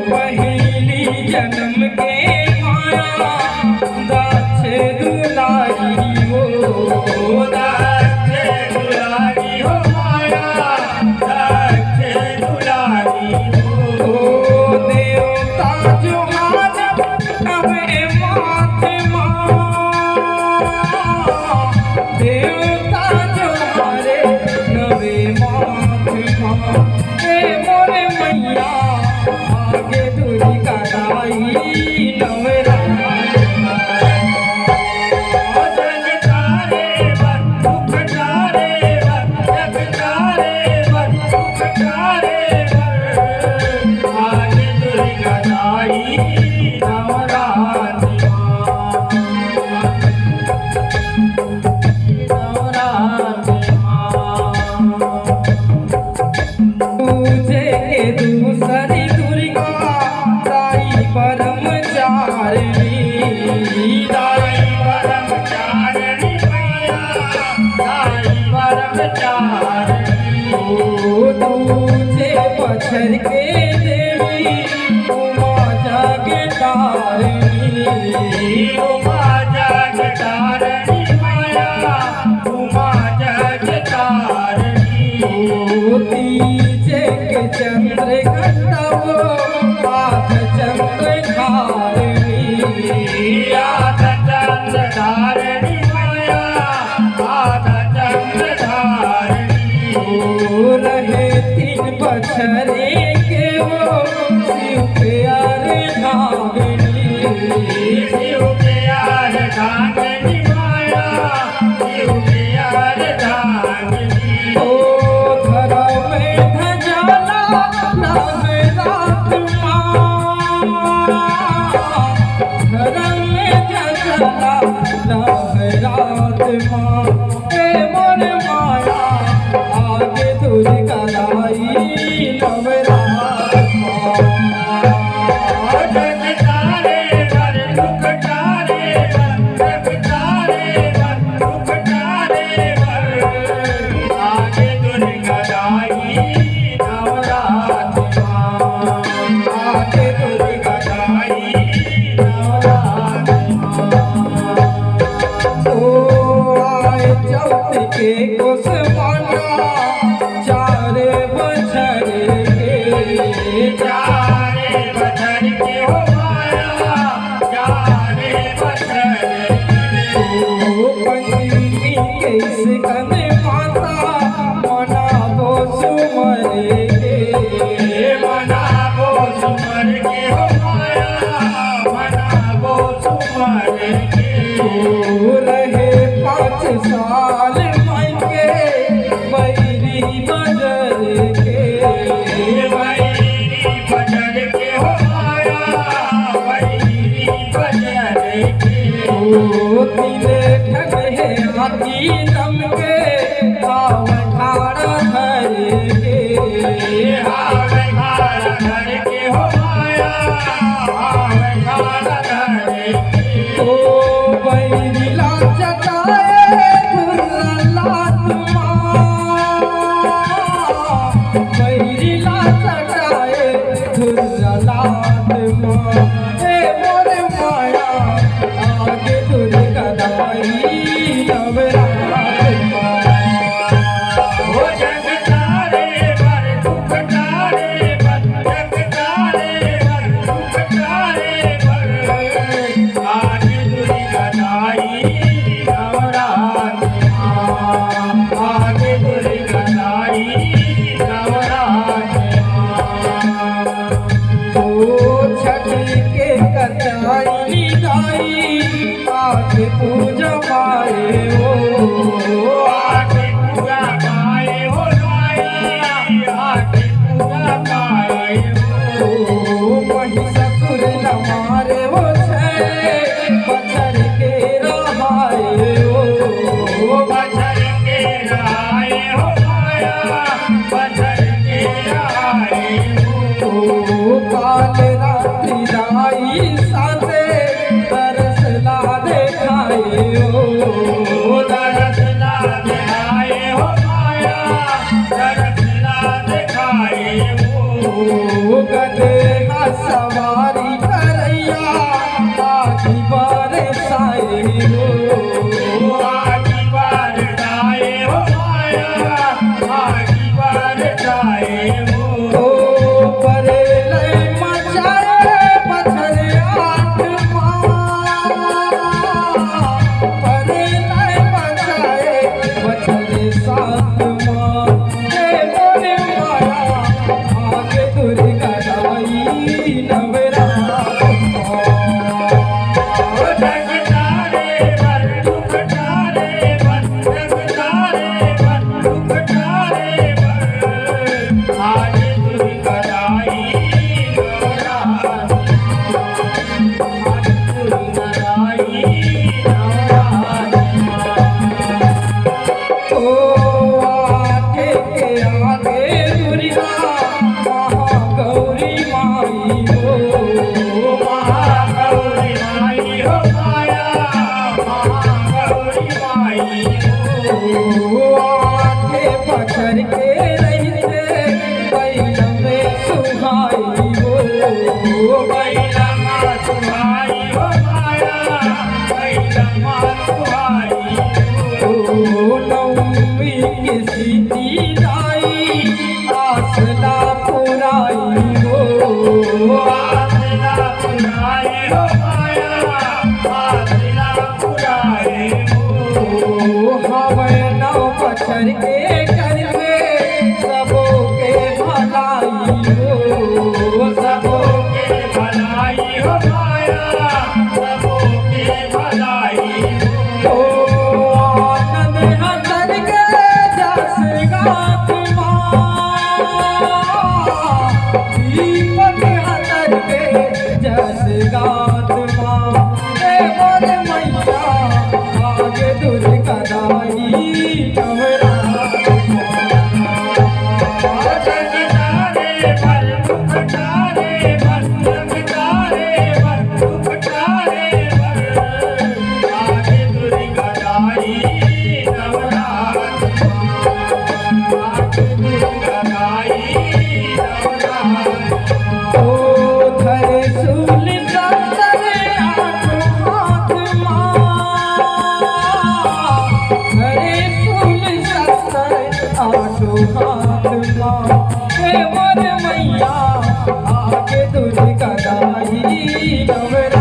पहली जन्म के माया दक्ष दुलारी हो दक्ष दुलारी हो माया दक्ष दुलारी हो देवता जो मानव नवे महात्मा देवता जो हमारे नवे महात्मा हे मोरे मैया आगे तुझी कदाई दूसरी दुर्गा दाई परमचारिणी दाई परमचारिणी मैया दाई परमचारिणी तुझे पत्थर के देवी उमा जगतारिणी उमा जगतारिणी मैया उमा जगतारिणी चंद्र घंटव आठ चंद्र धारिणी आठ चंद्र धारिणी माया आठ चंद्र धारिणी रहे तीन बछरे के वो शिव प्यार धागिनी शिव प्यार धागिनी माया शिव प्यार धागिनी ओ धरा में गदे हसा आसरा पुराए हो माया आसरा पुराए हो हवे नौ पत्थर के करवे सबों के भलाई हो सबों के भलाई हो माया सबों के भलाई हो आनंद हसन के जस गात दीपक हसन के जस गात हे मोर मैया आगे दुर्गा दाई हे मोर मैया आगे दुर्गा दाई